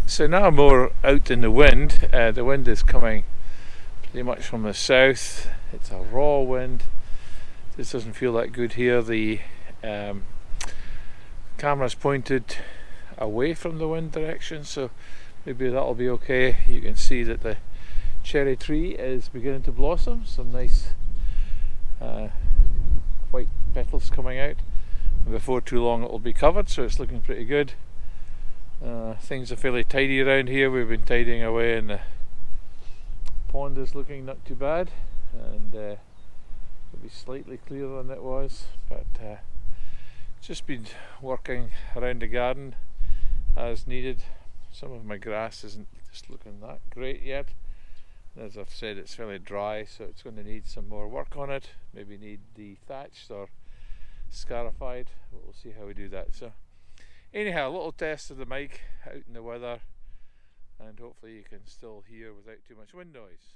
So now more out in the wind. The wind is coming pretty much from the south. It's a raw wind. This doesn't feel that good here. The camera's pointed away from the wind direction, so maybe that'll be okay. You can see that the cherry tree is beginning to blossom. Some nice white petals coming out. And before too long it will be covered, so it's looking pretty good. Things are fairly tidy around here. We've been tidying away, and the pond is looking not too bad, and it'll be slightly clearer than it was, but just been working around the garden as needed. Some of my grass isn't just looking that great yet. As I've said, it's fairly dry, so it's going to need some more work on it. Maybe need the thatched or scarified, but we'll see how we do that. So anyhow, a little test of the mic out in the weather, and hopefully you can still hear without too much wind noise.